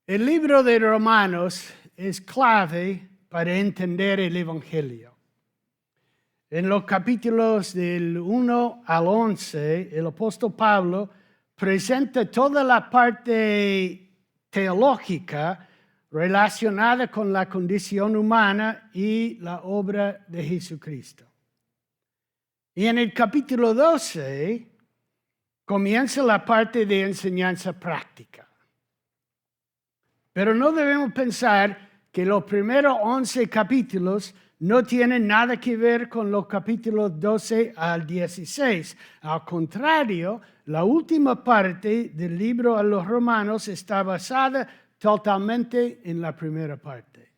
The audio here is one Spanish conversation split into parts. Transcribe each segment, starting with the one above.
El libro de Romanos es clave para entender el Evangelio. En los capítulos del 1 al 11, el apóstol Pablo presenta toda la parte teológica relacionada con la condición humana y la obra de Jesucristo. Y en el capítulo 12 comienza la parte de enseñanza práctica. Pero no debemos pensar que los primeros 11 capítulos no tienen nada que ver con los capítulos 12 al 16. Al contrario, la última parte del libro a los Romanos está basada totalmente en la primera parte.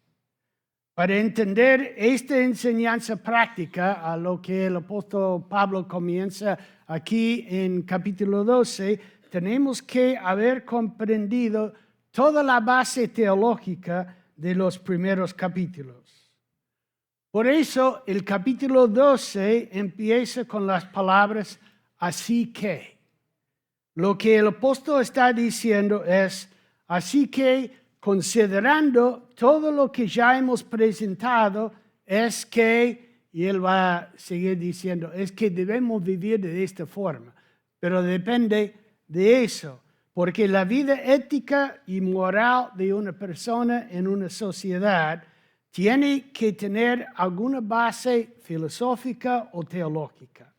Para entender esta enseñanza práctica, a lo que el apóstol Pablo comienza aquí en capítulo 12, tenemos que haber comprendido toda la base teológica de los primeros capítulos. Por eso el capítulo 12 empieza con las palabras así que. Lo que el apóstol está diciendo es, así que considerando todo lo que ya hemos presentado, es que, y él va a seguir diciendo, es que debemos vivir de esta forma, pero depende de eso. Porque la vida ética y moral de una persona en una sociedad tiene que tener alguna base filosófica o teológica.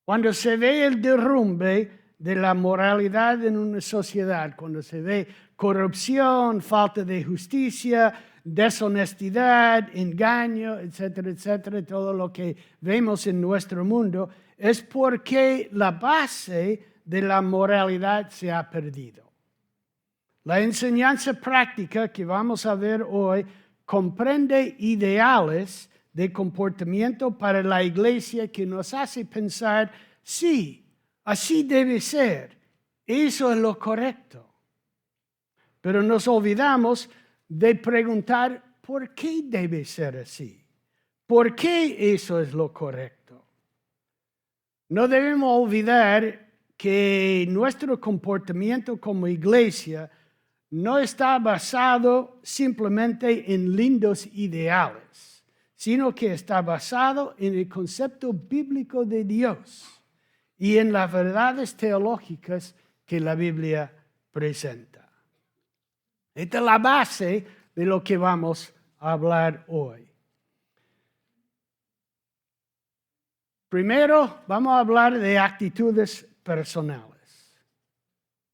Cuando se ve el derrumbe de la moralidad en una sociedad, cuando se ve corrupción, falta de justicia, deshonestidad, engaño, etcétera, etcétera, todo lo que vemos en nuestro mundo, es porque la base de la moralidad se ha perdido. La enseñanza práctica que vamos a ver hoy comprende ideales de comportamiento para la iglesia que nos hace pensar, sí, así debe ser, eso es lo correcto. Pero nos olvidamos de preguntar, ¿por qué debe ser así? ¿Por qué eso es lo correcto? No debemos olvidar que nuestro comportamiento como iglesia no está basado simplemente en lindos ideales, sino que está basado en el concepto bíblico de Dios y en las verdades teológicas que la Biblia presenta. Esta es la base de lo que vamos a hablar hoy. Primero, vamos a hablar de actitudes personales.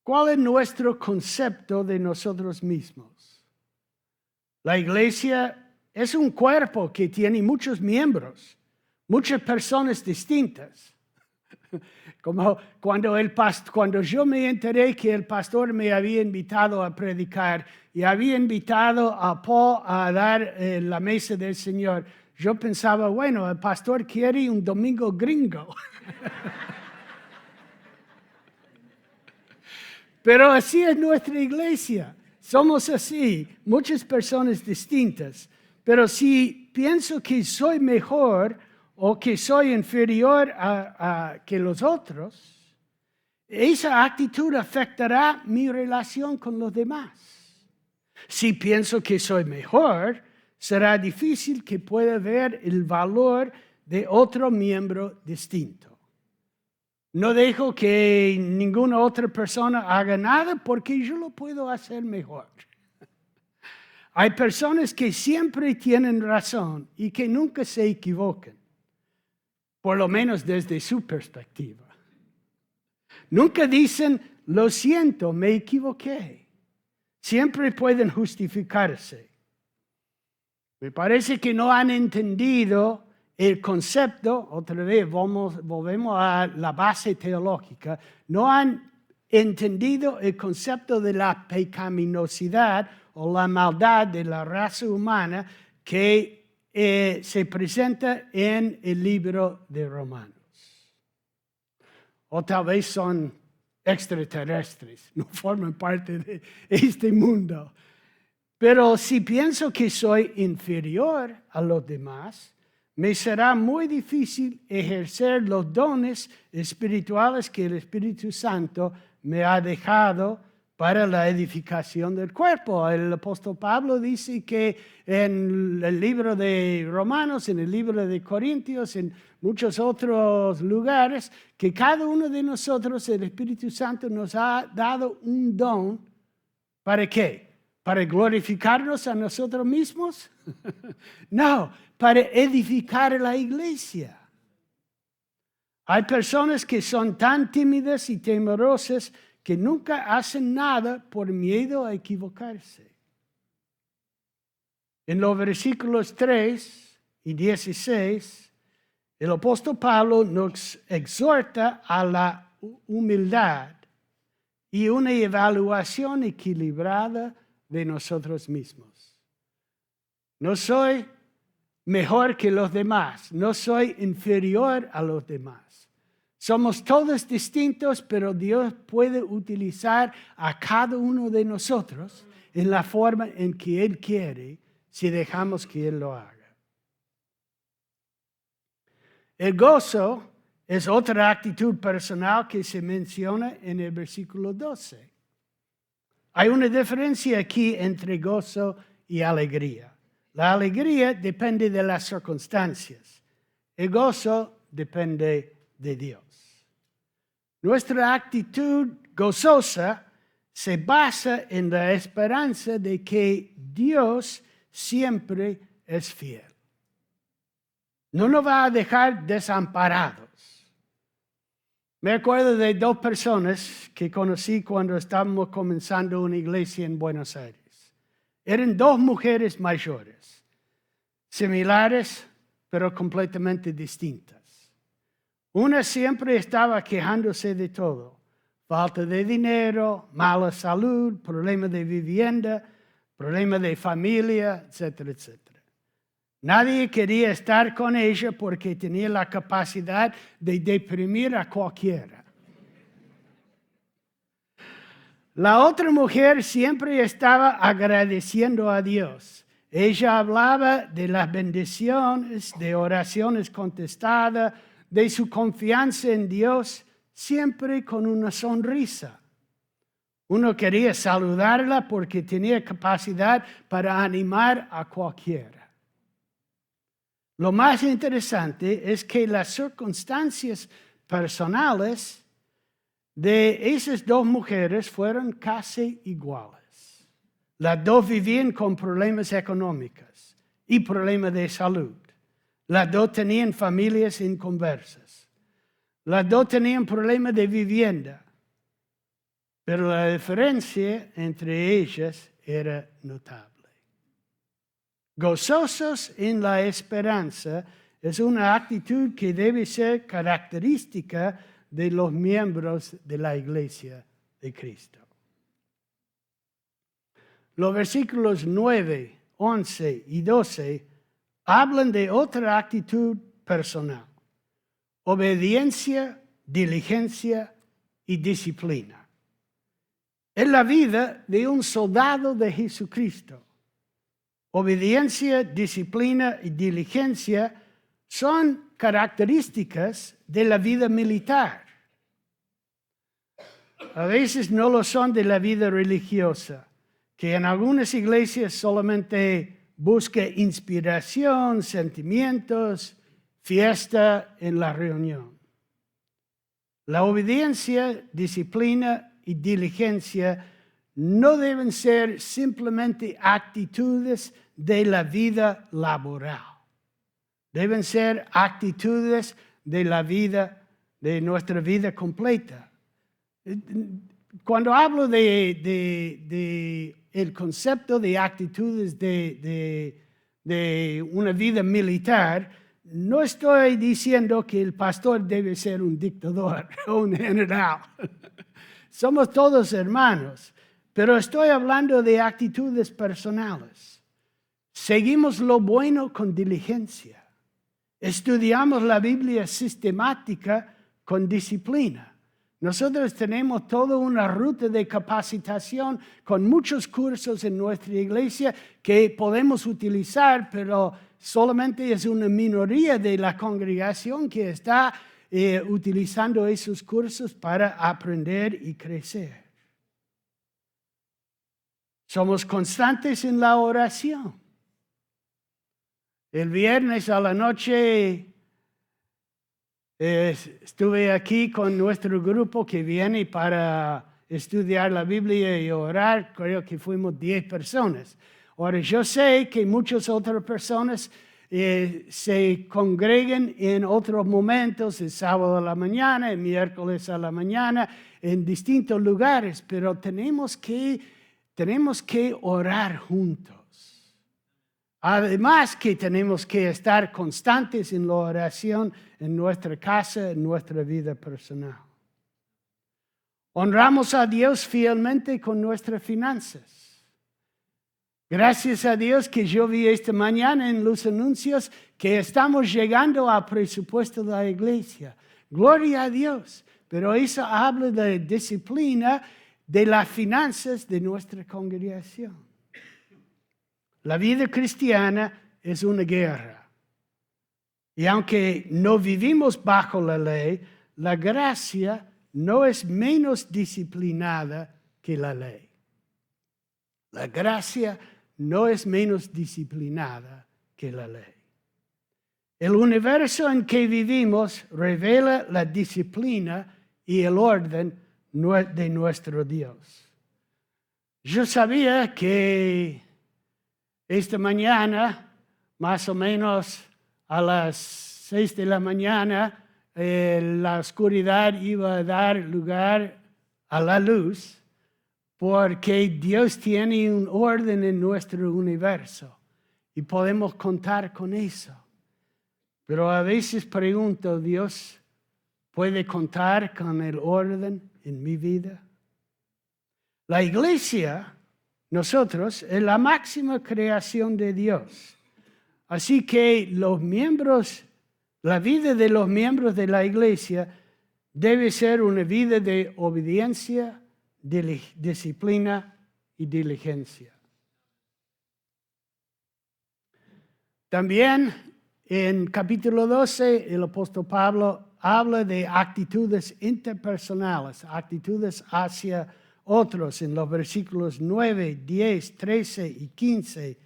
¿Cuál es nuestro concepto de nosotros mismos? La iglesia es un cuerpo que tiene muchos miembros, muchas personas distintas. Como cuando yo me enteré que el pastor me había invitado a predicar y había invitado a Paul a dar la mesa del Señor, yo pensaba, bueno, el pastor quiere un domingo gringo. Pero así es nuestra iglesia. Somos así, muchas personas distintas. Pero si pienso que soy mejor o que soy inferior que los otros, esa actitud afectará mi relación con los demás. Si pienso que soy mejor, será difícil que pueda ver el valor de otro miembro distinto. No dejo que ninguna otra persona haga nada porque yo lo puedo hacer mejor. Hay personas que siempre tienen razón y que nunca se equivocan, por lo menos desde su perspectiva. Nunca dicen, lo siento, me equivoqué. Siempre pueden justificarse. Me parece que no han entendido el concepto, otra vez volvemos a la base teológica, no han entendido el concepto de la pecaminosidad o la maldad de la raza humana que se presenta en el libro de Romanos. O tal vez son extraterrestres, no forman parte de este mundo. Pero si pienso que soy inferior a los demás, me será muy difícil ejercer los dones espirituales que el Espíritu Santo me ha dejado para la edificación del cuerpo. El apóstol Pablo dice que en el libro de Romanos, en el libro de Corintios, en muchos otros lugares, que cada uno de nosotros, el Espíritu Santo nos ha dado un don. ¿Para qué? ¿Para glorificarnos a nosotros mismos? No, para edificar la iglesia. Hay personas que son tan tímidas y temerosas que nunca hacen nada por miedo a equivocarse. En los versículos 3 y 16, el apóstol Pablo nos exhorta a la humildad y una evaluación equilibrada de nosotros mismos. No soy mejor que los demás, no soy inferior a los demás. Somos todos distintos, pero Dios puede utilizar a cada uno de nosotros en la forma en que Él quiere, si dejamos que Él lo haga. El gozo es otra actitud personal que se menciona en el versículo 12. Hay una diferencia aquí entre gozo y alegría. La alegría depende de las circunstancias. El gozo depende de Dios. Nuestra actitud gozosa se basa en la esperanza de que Dios siempre es fiel. No nos va a dejar desamparados. Me acuerdo de dos personas que conocí cuando estábamos comenzando una iglesia en Buenos Aires. Eran dos mujeres mayores, similares pero completamente distintas. Una siempre estaba quejándose de todo. Falta de dinero, mala salud, problema de vivienda, problema de familia, etcétera, etcétera. Nadie quería estar con ella porque tenía la capacidad de deprimir a cualquiera. La otra mujer siempre estaba agradeciendo a Dios. Ella hablaba de las bendiciones, de oraciones contestadas, de su confianza en Dios, siempre con una sonrisa. Uno quería saludarla porque tenía capacidad para animar a cualquiera. Lo más interesante es que las circunstancias personales de esas dos mujeres fueron casi iguales. Las dos vivían con problemas económicos y problemas de salud. Las dos tenían familias inconversas. Las dos tenían problemas de vivienda. Pero la diferencia entre ellas era notable. Gozosos en la esperanza es una actitud que debe ser característica de los miembros de la Iglesia de Cristo. Los versículos 9, 11 y 12 hablan de otra actitud personal: obediencia, diligencia y disciplina. Es la vida de un soldado de Jesucristo. Obediencia, disciplina y diligencia son características de la vida militar. A veces no lo son de la vida religiosa, que en algunas iglesias solamente busca inspiración, sentimientos, fiesta en la reunión. La obediencia, disciplina y diligencia no deben ser simplemente actitudes de la vida laboral. Deben ser actitudes de la vida, de nuestra vida completa. Cuando hablo de el concepto de actitudes de una vida militar, no estoy diciendo que el pastor debe ser un dictador o un general. Somos todos hermanos, pero estoy hablando de actitudes personales. Seguimos lo bueno con diligencia. Estudiamos la Biblia sistemática con disciplina. Nosotros tenemos toda una ruta de capacitación con muchos cursos en nuestra iglesia que podemos utilizar, pero solamente es una minoría de la congregación que está utilizando esos cursos para aprender y crecer. Somos constantes en la oración. El viernes a la noche estuve aquí con nuestro grupo que viene para estudiar la Biblia y orar. Creo que fuimos 10 personas. Ahora, yo sé que muchas otras personas se congregan en otros momentos, el sábado a la mañana, el miércoles a la mañana, en distintos lugares, pero tenemos que orar juntos. Además que tenemos que estar constantes en la oración en nuestra casa, en nuestra vida personal. Honramos a Dios fielmente con nuestras finanzas. Gracias a Dios que yo vi esta mañana en los anuncios que estamos llegando al presupuesto de la iglesia. Gloria a Dios. Pero eso habla de disciplina de las finanzas de nuestra congregación. La vida cristiana es una guerra. Y aunque no vivimos bajo la ley, la gracia no es menos disciplinada que la ley. La gracia no es menos disciplinada que la ley. El universo en que vivimos revela la disciplina y el orden de nuestro Dios. Yo sabía que esta mañana, más o menos a las 6 de la mañana, la oscuridad iba a dar lugar a la luz, porque Dios tiene un orden en nuestro universo y podemos contar con eso. Pero a veces pregunto, ¿Dios puede contar con el orden en mi vida? La iglesia, nosotros, es la máxima creación de Dios. Así que la vida de los miembros de la iglesia debe ser una vida de obediencia, disciplina y diligencia. También en capítulo 12, el apóstol Pablo habla de actitudes interpersonales, actitudes hacia otros. En los versículos 9, 10, 13 y 15,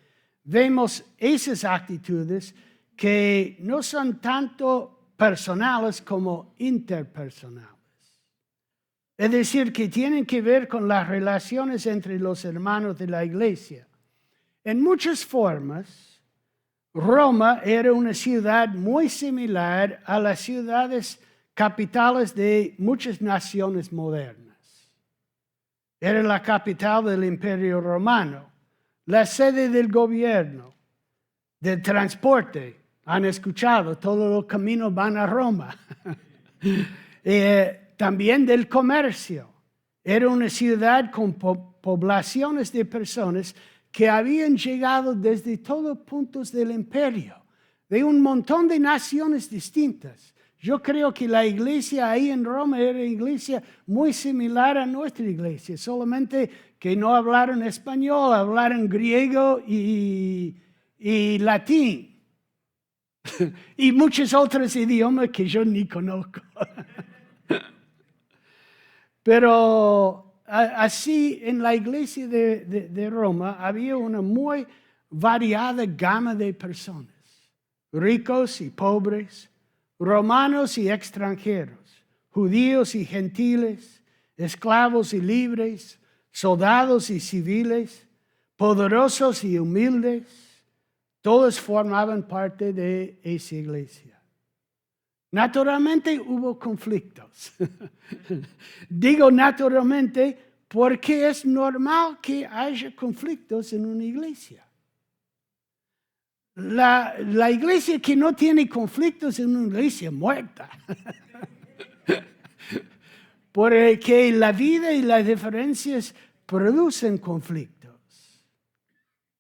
vemos esas actitudes que no son tanto personales como interpersonales. Es decir, que tienen que ver con las relaciones entre los hermanos de la iglesia. En muchas formas, Roma era una ciudad muy similar a las ciudades capitales de muchas naciones modernas. Era la capital del Imperio Romano, la sede del gobierno, del transporte. Han escuchado, todos los caminos van a Roma. También del comercio. Era una ciudad con poblaciones de personas que habían llegado desde todos puntos del imperio, de un montón de naciones distintas. Yo creo que la iglesia ahí en Roma era una iglesia muy similar a nuestra iglesia, solamente que no hablaron español, hablaron griego y latín. Y muchos otros idiomas que yo ni conozco. Pero así en la iglesia de Roma había una muy variada gama de personas, ricos y pobres, romanos y extranjeros, judíos y gentiles, esclavos y libres, soldados y civiles, poderosos y humildes, todos formaban parte de esa iglesia. Naturalmente hubo conflictos. Digo naturalmente porque es normal que haya conflictos en una iglesia. La iglesia que no tiene conflictos es una iglesia muerta. Porque la vida y las diferencias producen conflictos.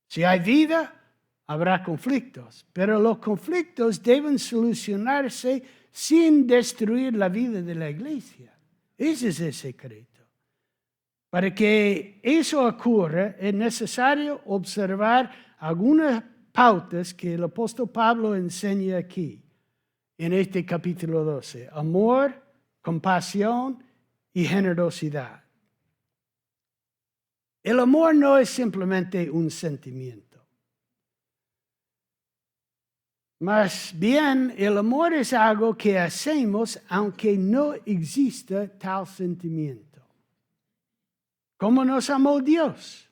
Si hay vida, habrá conflictos. Pero los conflictos deben solucionarse sin destruir la vida de la iglesia. Ese es el secreto. Para que eso ocurra, es necesario observar algunas pautas que el apóstol Pablo enseña aquí, en este capítulo 12. Amor, compasión y generosidad. El amor no es simplemente un sentimiento. Más bien, el amor es algo que hacemos aunque no exista tal sentimiento. ¿Cómo nos amó Dios?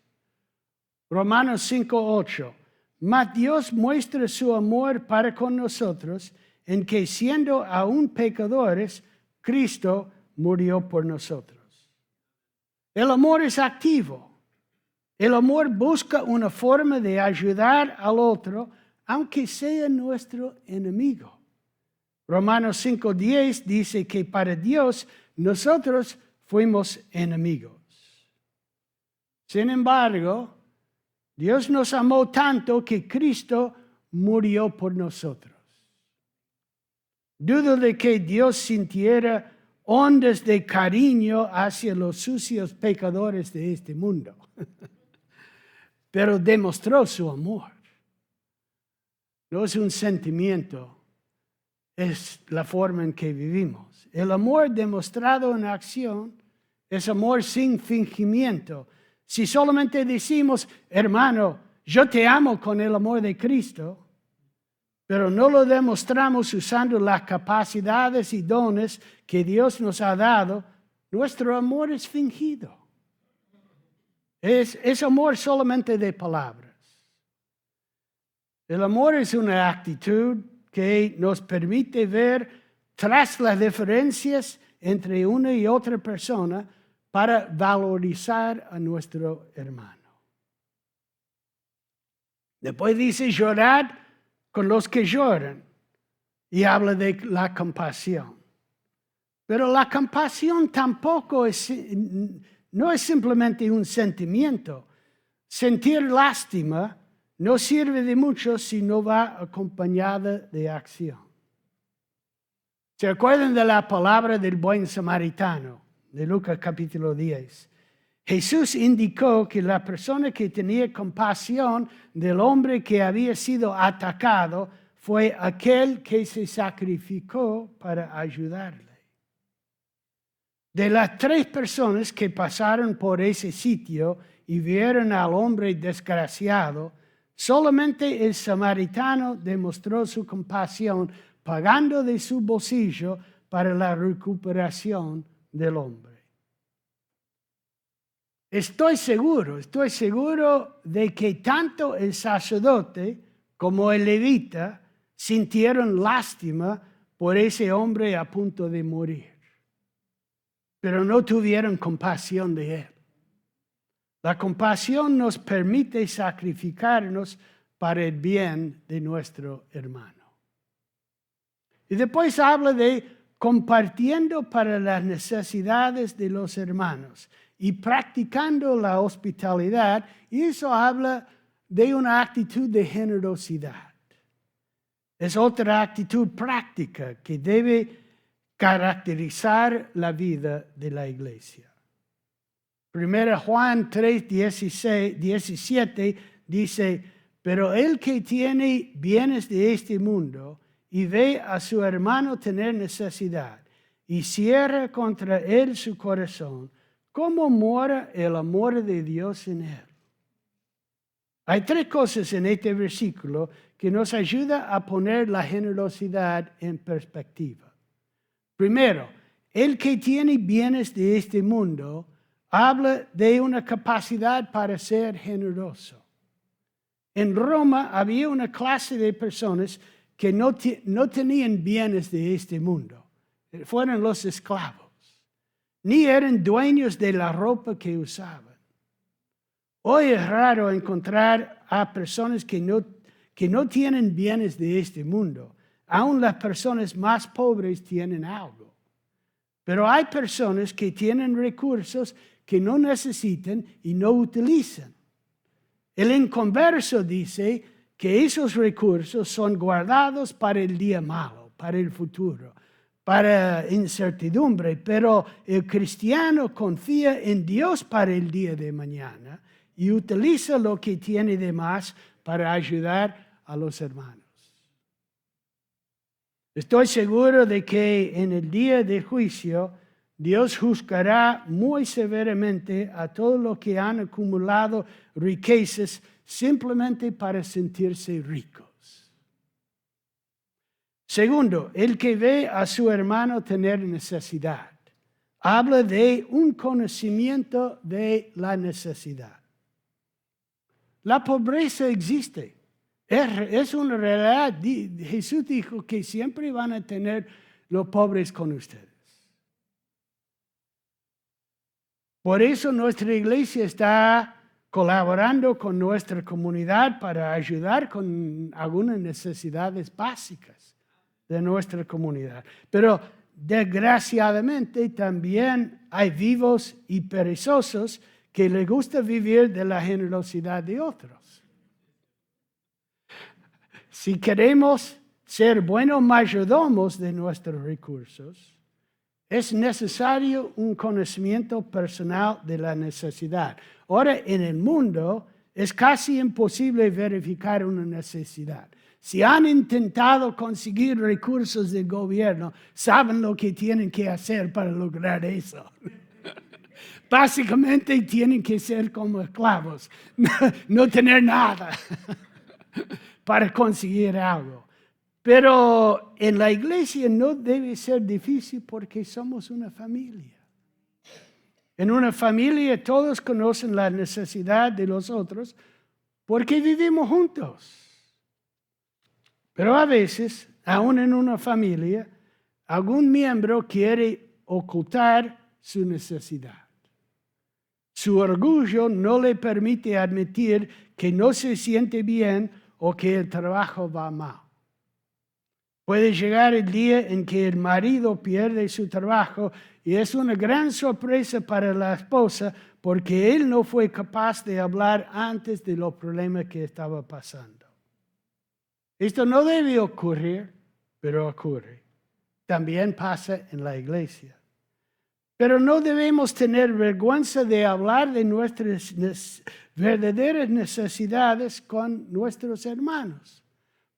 Romanos 5:8. Mas Dios muestra su amor para con nosotros en que siendo aún pecadores, Cristo murió por nosotros. El amor es activo. El amor busca una forma de ayudar al otro, aunque sea nuestro enemigo. Romanos 5:10 dice que para Dios nosotros fuimos enemigos. Sin embargo, Dios nos amó tanto que Cristo murió por nosotros. Dudo de que Dios sintiera ondas de cariño hacia los sucios pecadores de este mundo, pero demostró su amor. No es un sentimiento, es la forma en que vivimos. El amor demostrado en acción es amor sin fingimiento. Si solamente decimos, hermano, yo te amo con el amor de Cristo, pero no lo demostramos usando las capacidades y dones que Dios nos ha dado, nuestro amor es fingido. Es amor solamente de palabras. El amor es una actitud que nos permite ver tras las diferencias entre una y otra persona para valorizar a nuestro hermano. Después dice llorad con los que lloran y habla de la compasión. Pero la compasión tampoco no es simplemente un sentimiento. Sentir lástima no sirve de mucho si no va acompañada de acción. ¿Se acuerdan de la palabra del buen samaritano de Lucas capítulo 10? Jesús indicó que la persona que tenía compasión del hombre que había sido atacado fue aquel que se sacrificó para ayudarle. De las 3 personas que pasaron por ese sitio y vieron al hombre desgraciado, solamente el samaritano demostró su compasión pagando de su bolsillo para la recuperación del hombre. Estoy seguro de que tanto el sacerdote como el levita sintieron lástima por ese hombre a punto de morir, pero no tuvieron compasión de él. La compasión nos permite sacrificarnos para el bien de nuestro hermano. Y después habla de compartiendo para las necesidades de los hermanos y practicando la hospitalidad, y eso habla de una actitud de generosidad. Es otra actitud práctica que debe caracterizar la vida de la iglesia. 1 Juan 3, 17 dice, pero el que tiene bienes de este mundo y ve a su hermano tener necesidad y cierra contra él su corazón, ¿cómo mora el amor de Dios en él? Hay 3 cosas en este versículo que nos ayudan a poner la generosidad en perspectiva. Primero, el que tiene bienes de este mundo habla de una capacidad para ser generoso. En Roma había una clase de personas que no tenían bienes de este mundo. Fueron los esclavos. Ni eran dueños de la ropa que usaban. Hoy es raro encontrar a personas que no tienen bienes de este mundo. Aún las personas más pobres tienen algo. Pero hay personas que tienen recursos que no necesitan y no utilizan. El inconverso dice que esos recursos son guardados para el día malo, para el futuro, para incertidumbre, pero el cristiano confía en Dios para el día de mañana y utiliza lo que tiene de más para ayudar a los hermanos. Estoy seguro de que en el día del juicio Dios juzgará muy severamente a todos los que han acumulado riquezas simplemente para sentirse ricos. Segundo, el que ve a su hermano tener necesidad. Habla de un conocimiento de la necesidad. La pobreza existe. Es una realidad. Jesús dijo que siempre van a tener los pobres con ustedes. Por eso nuestra iglesia está colaborando con nuestra comunidad para ayudar con algunas necesidades básicas de nuestra comunidad. Pero desgraciadamente también hay vivos y perezosos que les gusta vivir de la generosidad de otros. Si queremos ser buenos mayordomos de nuestros recursos, es necesario un conocimiento personal de la necesidad. Ahora, en el mundo es casi imposible verificar una necesidad. Si han intentado conseguir recursos del gobierno, saben lo que tienen que hacer para lograr eso. Básicamente tienen que ser como esclavos, no tener nada para conseguir algo. Pero en la iglesia no debe ser difícil porque somos una familia. En una familia todos conocen la necesidad de los otros porque vivimos juntos. Pero a veces, aún en una familia, algún miembro quiere ocultar su necesidad. Su orgullo no le permite admitir que no se siente bien o que el trabajo va mal. Puede llegar el día en que el marido pierde su trabajo y es una gran sorpresa para la esposa porque él no fue capaz de hablar antes de los problemas que estaba pasando. Esto no debe ocurrir, pero ocurre. También pasa en la iglesia. Pero no debemos tener vergüenza de hablar de nuestras verdaderas necesidades con nuestros hermanos.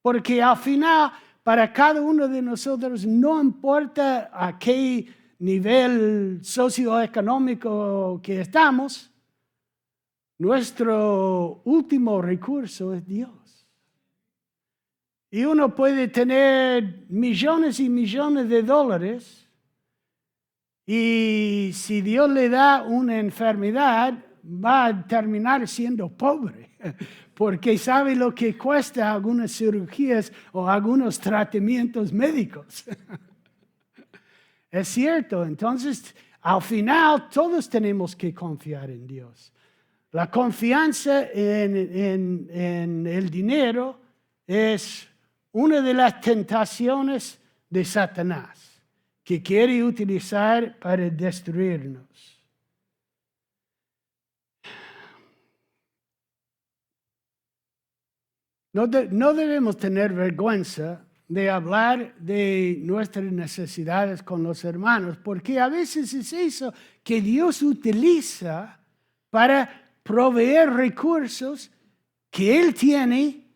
Porque al final, para cada uno de nosotros, no importa a qué nivel socioeconómico que estamos, nuestro último recurso es Dios. Y uno puede tener millones y millones de dólares y si Dios le da una enfermedad, va a terminar siendo pobre. Porque sabe lo que cuesta algunas cirugías o algunos tratamientos médicos. Es cierto, entonces al final todos tenemos que confiar en Dios. La confianza en el dinero es una de las tentaciones de Satanás que quiere utilizar para destruirnos. No debemos tener vergüenza de hablar de nuestras necesidades con los hermanos, porque a veces es eso que Dios utiliza para proveer recursos que Él tiene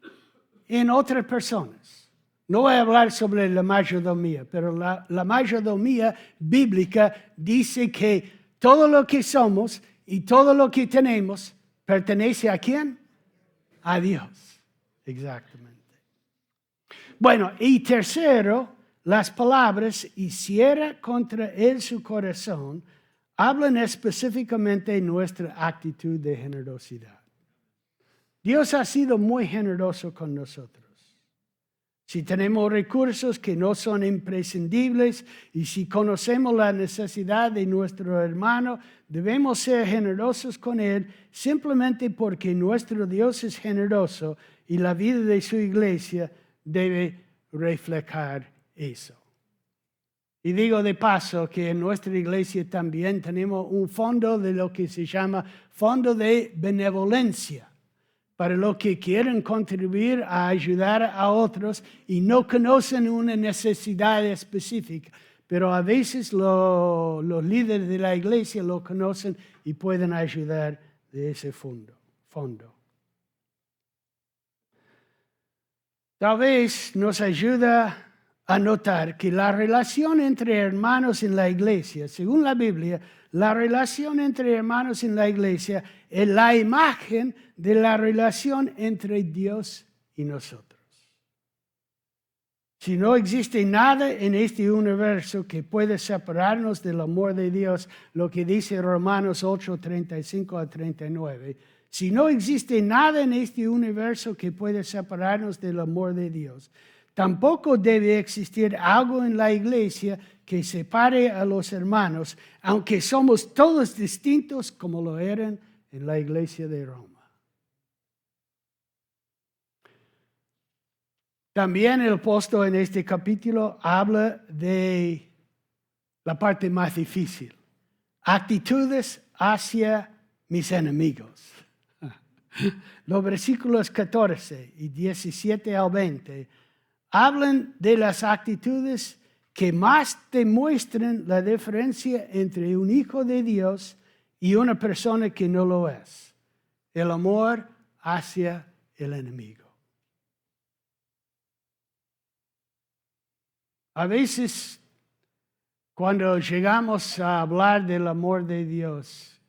en otras personas. No voy a hablar sobre la mayordomía, pero la mayordomía bíblica dice que todo lo que somos y todo lo que tenemos pertenece ¿a quién? A Dios. Exactamente. Bueno, y tercero, las palabras hiciera contra él su corazón hablan específicamente de nuestra actitud de generosidad. Dios ha sido muy generoso con nosotros. Si tenemos recursos que no son imprescindibles y si conocemos la necesidad de nuestro hermano, debemos ser generosos con él simplemente porque nuestro Dios es generoso y la vida de su iglesia debe reflejar eso. Y digo de paso que en nuestra iglesia también tenemos un fondo de lo que se llama fondo de benevolencia, para los que quieren contribuir a ayudar a otros y no conocen una necesidad específica. Pero a veces los líderes de la iglesia lo conocen y pueden ayudar de ese fondo. Tal vez nos ayuda a notar que la relación entre hermanos en la iglesia, según la Biblia, la relación entre hermanos en la iglesia es la imagen de la relación entre Dios y nosotros. Si no existe nada en este universo que pueda separarnos del amor de Dios, lo que dice Romanos 8, 35 a 39, si no existe nada en este universo que pueda separarnos del amor de Dios, tampoco debe existir algo en la iglesia que separe a los hermanos, aunque somos todos distintos como lo eran en la iglesia de Roma. También el apóstol en este capítulo habla de la parte más difícil, actitudes hacia mis enemigos. Los versículos 14 y 17 al 20 hablan de las actitudes que más demuestran la diferencia entre un hijo de Dios y una persona que no lo es. El amor hacia el enemigo. A veces, cuando llegamos a hablar del amor de Dios,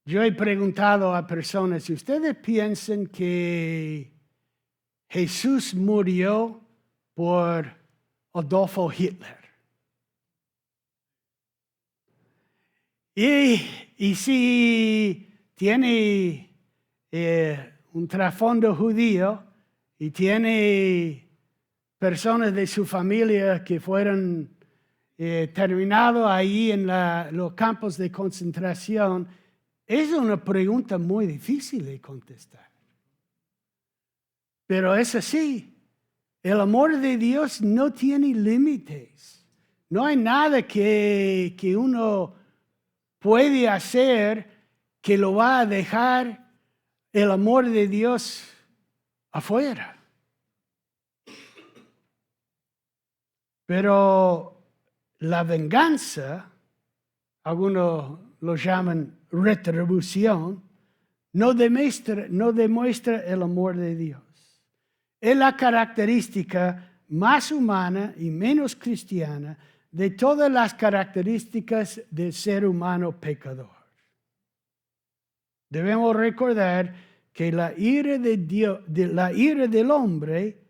yo he preguntado a personas, si ustedes piensan que Jesús murió por Adolfo Hitler. Y si tiene un trasfondo judío y tiene personas de su familia que fueron terminados ahí en los campos de concentración, es una pregunta muy difícil de contestar. Pero es así. El amor de Dios no tiene límites. No hay nada que uno puede hacer que lo va a dejar el amor de Dios afuera. Pero la venganza, algunos lo llaman retribución, no demuestra el amor de Dios. Es la característica más humana y menos cristiana de todas las características del ser humano pecador. Debemos recordar que la ira del hombre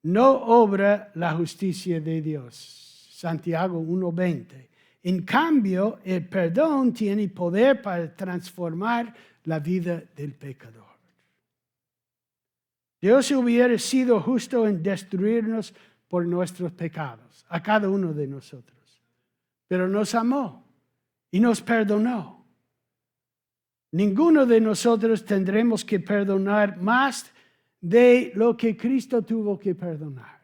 no obra la justicia de Dios. Santiago 1:20. En cambio, el perdón tiene poder para transformar la vida del pecador. Dios hubiera sido justo en destruirnos por nuestros pecados, a cada uno de nosotros. Pero nos amó y nos perdonó. Ninguno de nosotros tendremos que perdonar más de lo que Cristo tuvo que perdonar.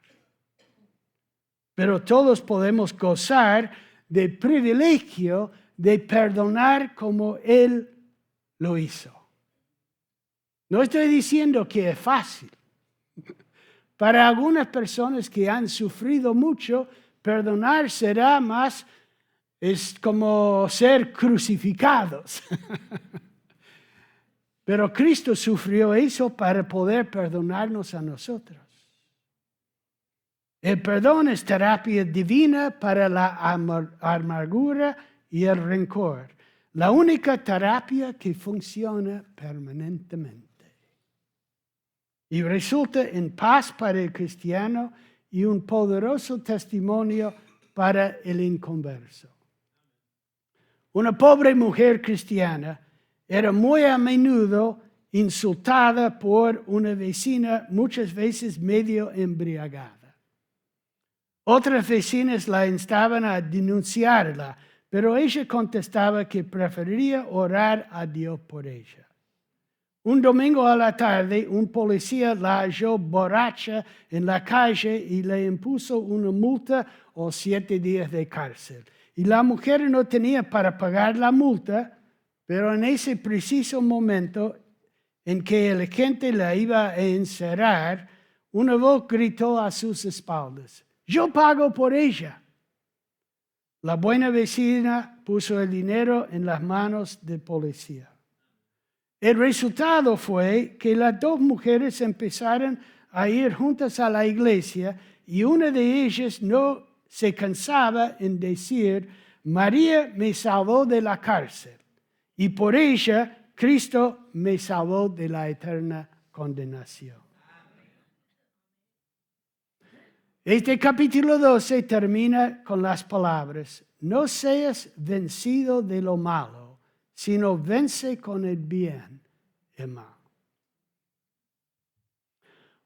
Pero todos podemos gozar del privilegio de perdonar como Él lo hizo. No estoy diciendo que es fácil. Para algunas personas que han sufrido mucho, perdonar será más, es como ser crucificados. Pero Cristo sufrió eso para poder perdonarnos a nosotros. El perdón es terapia divina para la amargura y el rencor. La única terapia que funciona permanentemente. Y resulta en paz para el cristiano y un poderoso testimonio para el inconverso. Una pobre mujer cristiana era muy a menudo insultada por una vecina, muchas veces medio embriagada. Otras vecinas la instaban a denunciarla, pero ella contestaba que preferiría orar a Dios por ella. Un domingo a la tarde, un policía la halló borracha en la calle y le impuso una multa o 7 días de cárcel. Y la mujer no tenía para pagar la multa, pero en ese preciso momento en que el agente la iba a encerrar, una voz gritó a sus espaldas: «Yo pago por ella». La buena vecina puso el dinero en las manos del policía. El resultado fue que las dos mujeres empezaron a ir juntas a la iglesia y una de ellas no se cansaba en decir, María me salvó de la cárcel y por ella Cristo me salvó de la eterna condenación. Este capítulo 12 termina con las palabras, no seas vencido de lo malo, sino vence con el bien el mal.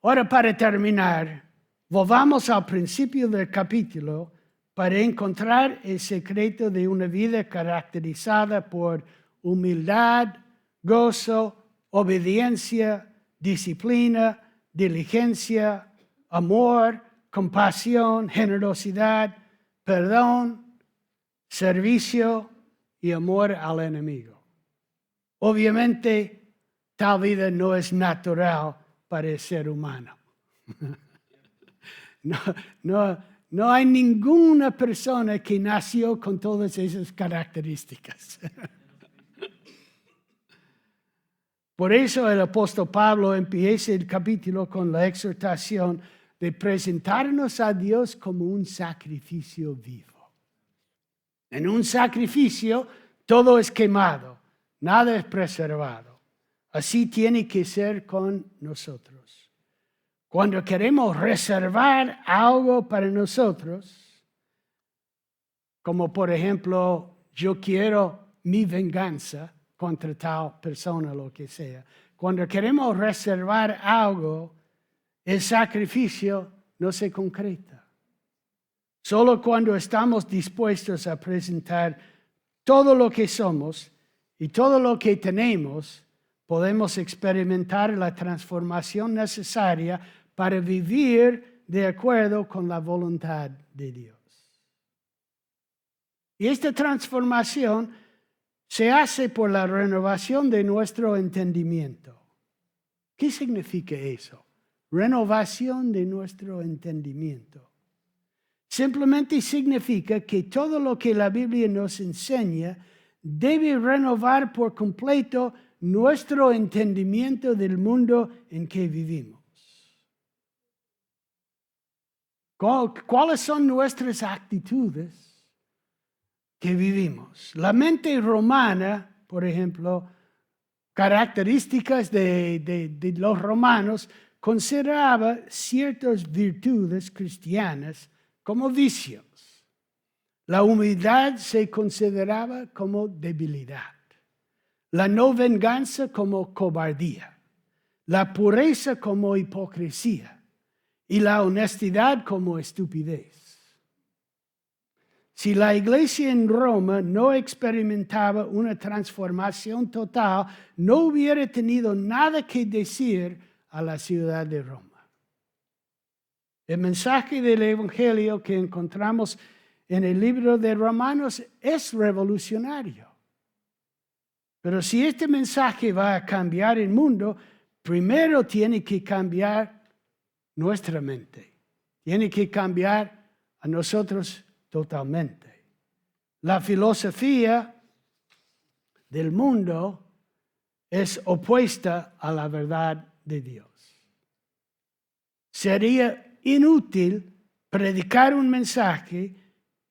Ahora, para terminar, volvamos al principio del capítulo para encontrar el secreto de una vida caracterizada por humildad, gozo, obediencia, disciplina, diligencia, amor, compasión, generosidad, perdón, servicio y amor al enemigo. Obviamente, tal vida no es natural para el ser humano. No hay ninguna persona que nació con todas esas características. Por eso el apóstol Pablo empieza el capítulo con la exhortación de presentarnos a Dios como un sacrificio vivo. En un sacrificio todo es quemado, nada es preservado. Así tiene que ser con nosotros. Cuando queremos reservar algo para nosotros, como por ejemplo, yo quiero mi venganza contra tal persona, lo que sea. Cuando queremos reservar algo, el sacrificio no se concreta. Solo cuando estamos dispuestos a presentar todo lo que somos y todo lo que tenemos, podemos experimentar la transformación necesaria para vivir de acuerdo con la voluntad de Dios. Y esta transformación se hace por la renovación de nuestro entendimiento. ¿Qué significa eso? Renovación de nuestro entendimiento. Simplemente significa que todo lo que la Biblia nos enseña debe renovar por completo nuestro entendimiento del mundo en que vivimos. ¿Cuáles son nuestras actitudes que vivimos? La mente romana, por ejemplo, características de los romanos, consideraba ciertas virtudes cristianas como vicios. La humildad se consideraba como debilidad. La no venganza como cobardía. La pureza como hipocresía. Y la honestidad como estupidez. Si la iglesia en Roma no experimentaba una transformación total, no hubiera tenido nada que decir a la ciudad de Roma. El mensaje del Evangelio que encontramos en el libro de Romanos es revolucionario. Pero si este mensaje va a cambiar el mundo, primero tiene que cambiar nuestra mente. Tiene que cambiar a nosotros totalmente. La filosofía del mundo es opuesta a la verdad de Dios. Sería inútil predicar un mensaje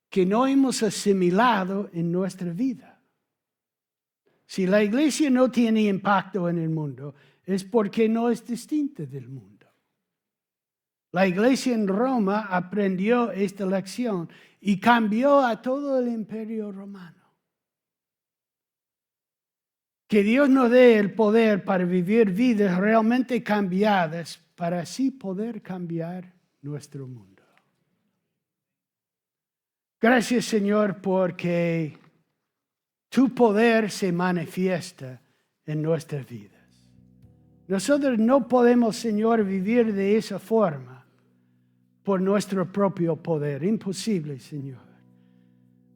que no hemos asimilado en nuestra vida. Si la iglesia no tiene impacto en el mundo, es porque no es distinta del mundo. La iglesia en Roma aprendió esta lección y cambió a todo el imperio romano. Que Dios nos dé el poder para vivir vidas realmente cambiadas, para así poder cambiar nuestro mundo. Gracias, Señor, porque tu poder se manifiesta en nuestras vidas. Nosotros no podemos, Señor, vivir de esa forma por nuestro propio poder. Imposible, Señor.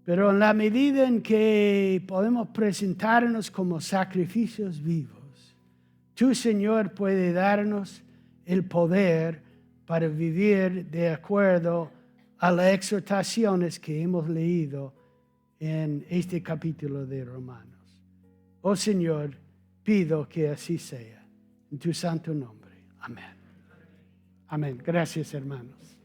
Pero en la medida en que podemos presentarnos como sacrificios vivos, tú, Señor, puedes darnos el poder para vivir de acuerdo a las exhortaciones que hemos leído en este capítulo de Romanos. Oh Señor, pido que así sea. En tu santo nombre. Amén. Amén. Gracias, hermanos.